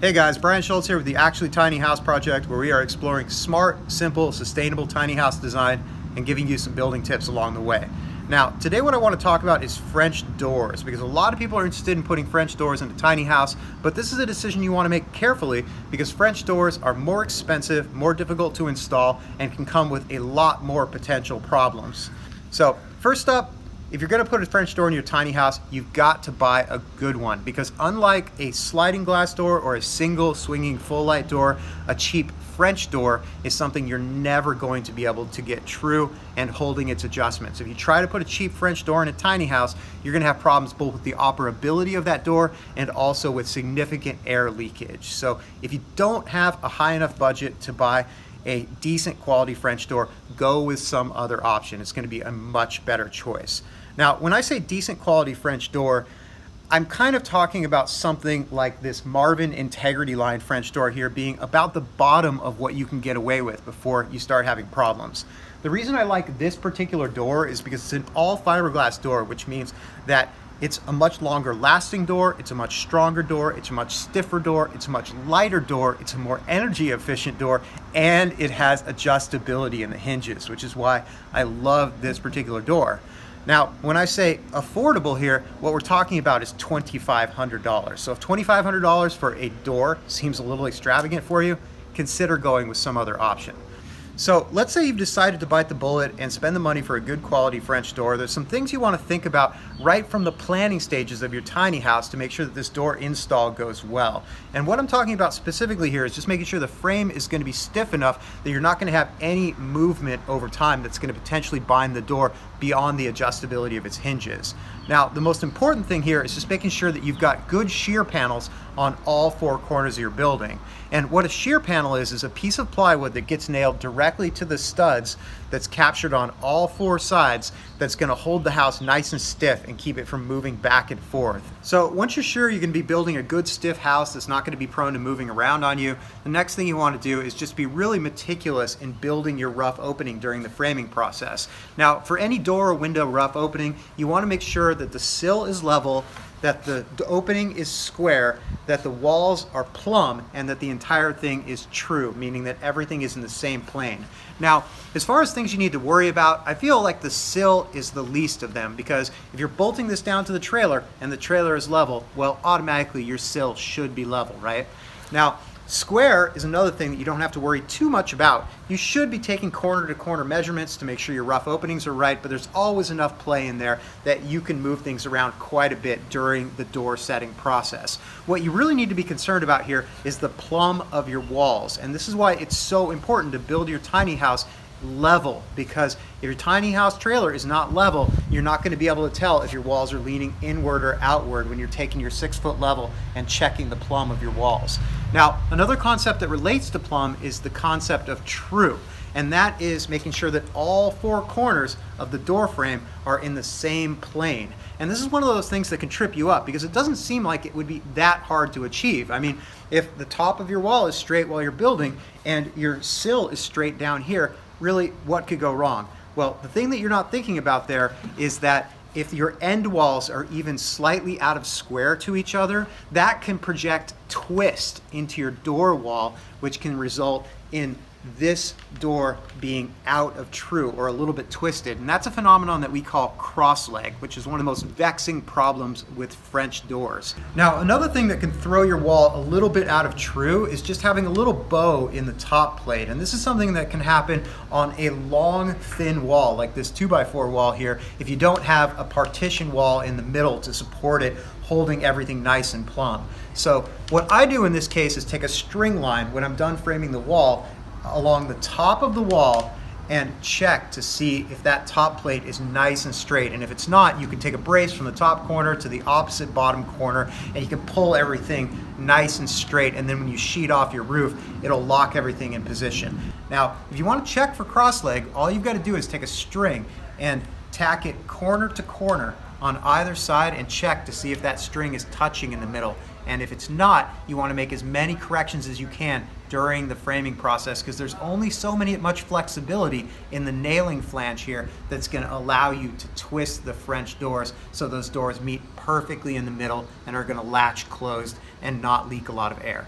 Hey guys, Brian Schultz here with the Actually Tiny House Project, where we are exploring smart, simple, sustainable tiny house design and giving you some building tips along the way. Now, today what I want to talk about is French doors, because a lot of people are interested in putting French doors in a tiny house, but this is a decision you want to make carefully because French doors are more expensive, more difficult to install, and can come with a lot more potential problems. So, first up, if you're going to put a French door in your tiny house, you've got to buy a good one, because unlike a sliding glass door or a single swinging full light door, a cheap French door is something you're never going to be able to get true and holding its adjustments. If you try to put a cheap French door in a tiny house, you're going to have problems both with the operability of that door and also with significant air leakage. So if you don't have a high enough budget to buy a decent quality French door, go with some other option. It's going to be a much better choice. Now, when I say decent quality French door, I'm kind of talking about something like this Marvin Integrity Line French door here being about the bottom of what you can get away with before you start having problems. The reason I like this particular door is because it's an all fiberglass door, which means that it's a much longer lasting door, it's a much stronger door, it's a much stiffer door, it's a much lighter door, it's a more energy efficient door, and it has adjustability in the hinges, which is why I love this particular door. Now, when I say affordable here, what we're talking about is $2,500. So if $2,500 for a door seems a little extravagant for you, consider going with some other option. So let's say you've decided to bite the bullet and spend the money for a good quality French door. There's some things you want to think about right from the planning stages of your tiny house to make sure that this door install goes well. And what I'm talking about specifically here is just making sure the frame is going to be stiff enough that you're not going to have any movement over time that's going to potentially bind the door beyond the adjustability of its hinges. Now, the most important thing here is just making sure that you've got good shear panels on all four corners of your building. And what a shear panel is a piece of plywood that gets nailed directly to the studs that's captured on all four sides that's going to hold the house nice and stiff and keep it from moving back and forth. So once you're sure you're going to be building a good stiff house that's not going to be prone to moving around on you, the next thing you want to do is just be really meticulous in building your rough opening during the framing process. Now, for any door or window rough opening, you want to make sure that the sill is level, that the opening is square, that the walls are plumb, and that the entire thing is true, meaning that everything is in the same plane. Now, as far as things you need to worry about, I feel like the sill is the least of them, because if you're bolting this down to the trailer and the trailer is level, well, automatically your sill should be level, right? Now, square is another thing that you don't have to worry too much about. You should be taking corner to corner measurements to make sure your rough openings are right, but there's always enough play in there that you can move things around quite a bit during the door setting process. What you really need to be concerned about here is the plumb of your walls, and this is why it's so important to build your tiny house level, because if your tiny house trailer is not level, you're not going to be able to tell if your walls are leaning inward or outward when you're taking your 6-foot level and checking the plumb of your walls. Now, another concept that relates to plumb is the concept of true, and that is making sure that all four corners of the door frame are in the same plane. And this is one of those things that can trip you up because it doesn't seem like it would be that hard to achieve. I mean, if the top of your wall is straight while you're building and your sill is straight down here, really, what could go wrong? Well, the thing that you're not thinking about there is that if your end walls are even slightly out of square to each other, that can project twist into your door wall, which can result in this door being out of true or a little bit twisted. And that's a phenomenon that we call cross leg, which is one of the most vexing problems with French doors. Now, another thing that can throw your wall a little bit out of true is just having a little bow in the top plate. And this is something that can happen on a long, thin wall, like this 2x4 wall here, if you don't have a partition wall in the middle to support it, holding everything nice and plumb. So what I do in this case is take a string line when I'm done framing the wall along the top of the wall and check to see if that top plate is nice and straight. And if it's not, you can take a brace from the top corner to the opposite bottom corner and you can pull everything nice and straight, and then when you sheet off your roof, it'll lock everything in position. Now, if you want to check for cross leg, all you've got to do is take a string and tack it corner to corner on either side and check to see if that string is touching in the middle. And if it's not, you want to make as many corrections as you can during the framing process, because there's only so much flexibility in the nailing flange here that's going to allow you to twist the French doors so those doors meet perfectly in the middle and are going to latch closed and not leak a lot of air.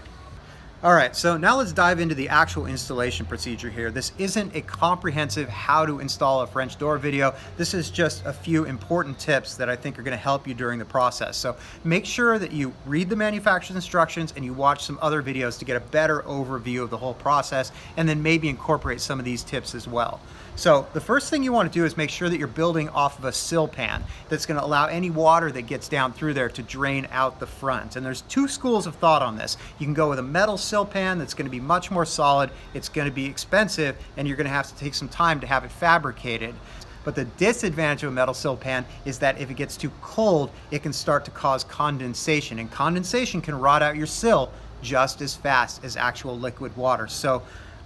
All right, so now let's dive into the actual installation procedure here. This isn't a comprehensive how to install a French door video. This is just a few important tips that I think are going to help you during the process. So make sure that you read the manufacturer's instructions and you watch some other videos to get a better overview of the whole process, and then maybe incorporate some of these tips as well. So the first thing you want to do is make sure that you're building off of a sill pan that's going to allow any water that gets down through there to drain out the front. And there's two schools of thought on this. You can go with a metal sill pan that's going to be much more solid, it's going to be expensive, and you're going to have to take some time to have it fabricated. But the disadvantage of a metal sill pan is that if it gets too cold, it can start to cause condensation, and condensation can rot out your sill just as fast as actual liquid water. So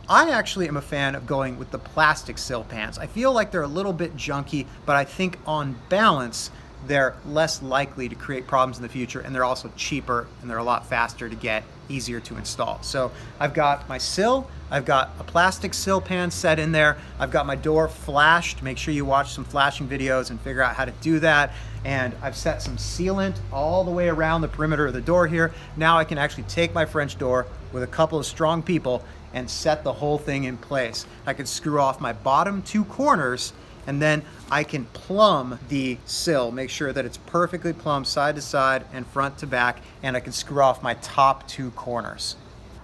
I actually am a fan of going with the plastic sill pans. I feel like they're a little bit junky, but I think on balance, they're less likely to create problems in the future, and they're also cheaper, and they're a lot faster to get, easier to install. So I've got my sill, I've got a plastic sill pan set in there, I've got my door flashed. Make sure you watch some flashing videos and figure out how to do that. And I've set some sealant all the way around the perimeter of the door here. Now I can actually take my French door with a couple of strong people and set the whole thing in place. I can screw off my bottom two corners, and then I can plumb the sill, make sure that it's perfectly plumbed side to side and front to back, and I can screw off my top two corners.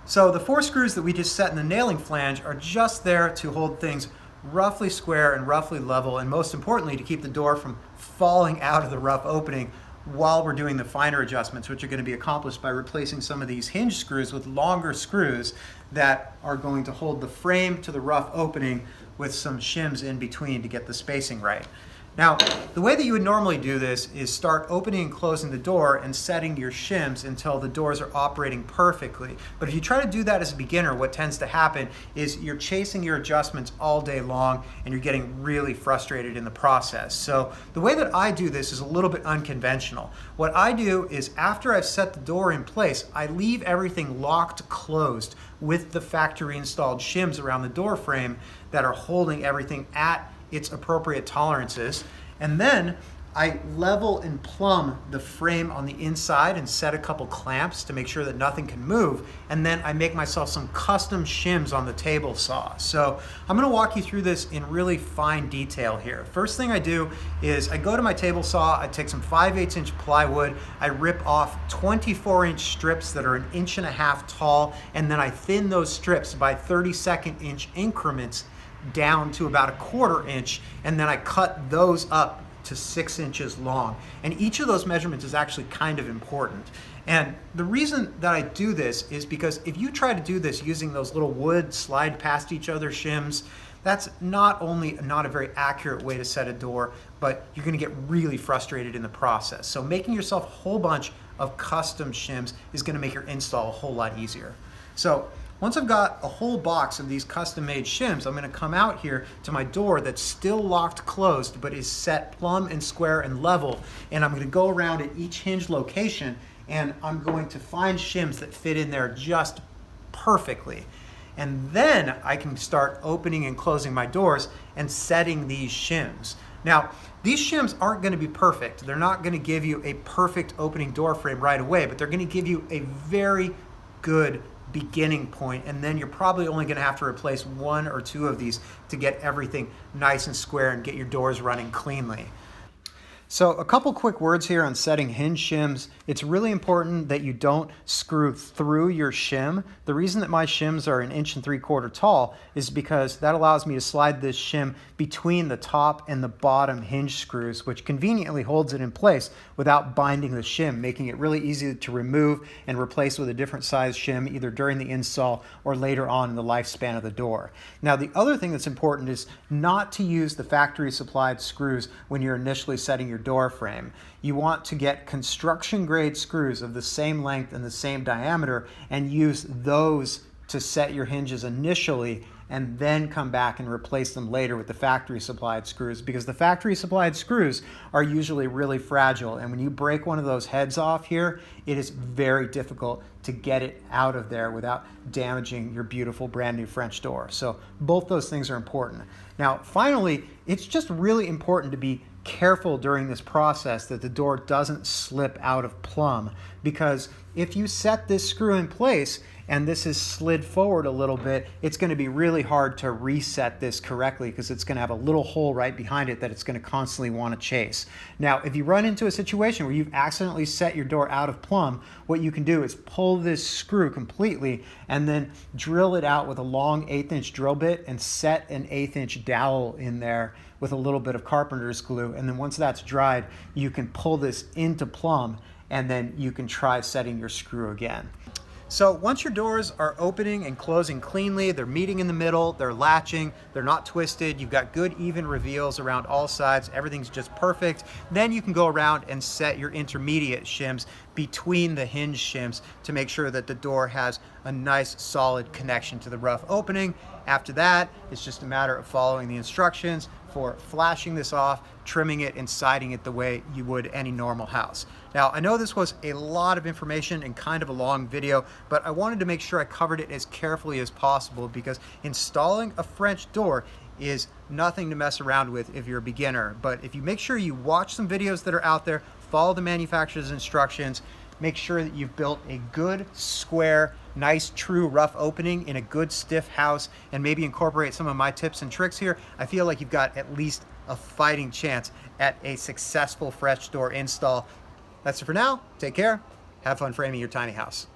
So the 4 screws that we just set in the nailing flange are just there to hold things roughly square and roughly level, and most importantly, to keep the door from falling out of the rough opening while we're doing the finer adjustments, which are going to be accomplished by replacing some of these hinge screws with longer screws that are going to hold the frame to the rough opening with some shims in between to get the spacing right. Now, the way that you would normally do this is start opening and closing the door and setting your shims until the doors are operating perfectly. But if you try to do that as a beginner, what tends to happen is you're chasing your adjustments all day long and you're getting really frustrated in the process. So the way that I do this is a little bit unconventional. What I do is after I've set the door in place, I leave everything locked closed with the factory installed shims around the door frame that are holding everything at its appropriate tolerances, and then I level and plumb the frame on the inside and set a couple clamps to make sure that nothing can move, and then I make myself some custom shims on the table saw. So I'm going to walk you through this in really fine detail here. First thing I do is I go to my table saw, I take some 5/8 inch plywood, I rip off 24-inch strips that are 1.5 inches tall, and then I thin those strips by 32nd inch increments down to about 1/4 inch, and then I cut those up to 6 inches long. And each of those measurements is actually kind of important. And the reason that I do this is because if you try to do this using those little wood slide past each other shims, that's not only not a very accurate way to set a door, but you're going to get really frustrated in the process. So making yourself a whole bunch of custom shims is going to make your install a whole lot easier. So once I've got a whole box of these custom-made shims, I'm going to come out here to my door that's still locked closed but is set plumb and square and level, and I'm going to go around at each hinge location and I'm going to find shims that fit in there just perfectly. And then I can start opening and closing my doors and setting these shims. Now, these shims aren't going to be perfect. They're not going to give you a perfect opening door frame right away, but they're going to give you a very good beginning point, and then you're probably only going to have to replace 1 or 2 of these to get everything nice and square and get your doors running cleanly. So a couple quick words here on setting hinge shims. It's really important that you don't screw through your shim. The reason that my shims are 1.75 inches tall is because that allows me to slide this shim between the top and the bottom hinge screws, which conveniently holds it in place without binding the shim, making it really easy to remove and replace with a different size shim either during the install or later on in the lifespan of the door. Now, the other thing that's important is not to use the factory supplied screws when you're initially setting your door frame. You want to get construction grade screws of the same length and the same diameter and use those to set your hinges initially, and then come back and replace them later with the factory supplied screws, because the factory supplied screws are usually really fragile, and when you break one of those heads off here, it is very difficult to get it out of there without damaging your beautiful brand new French door. So both those things are important. Now finally, it's just really important to be careful during this process that the door doesn't slip out of plumb, because if you set this screw in place and this is slid forward a little bit, it's going to be really hard to reset this correctly because it's going to have a little hole right behind it that it's going to constantly want to chase. Now, if you run into a situation where you've accidentally set your door out of plumb, what you can do is pull this screw completely and then drill it out with a long 1/8" drill bit and set an 1/8" dowel in there with a little bit of carpenter's glue. And then once that's dried, you can pull this into plumb and then you can try setting your screw again. So once your doors are opening and closing cleanly, they're meeting in the middle, they're latching, they're not twisted, you've got good even reveals around all sides, everything's just perfect, then you can go around and set your intermediate shims between the hinge shims to make sure that the door has a nice solid connection to the rough opening. After that, it's just a matter of following the instructions for flashing this off, trimming it, and siding it the way you would any normal house. Now, I know this was a lot of information and kind of a long video, but I wanted to make sure I covered it as carefully as possible because installing a French door is nothing to mess around with if you're a beginner. But if you make sure you watch some videos that are out there, follow the manufacturer's instructions, make sure that you've built a good, square, nice, true rough opening in a good stiff house, and maybe incorporate some of my tips and tricks here, I feel like you've got at least a fighting chance at a successful French door install. That's it for now. Take care. Have fun framing your tiny house.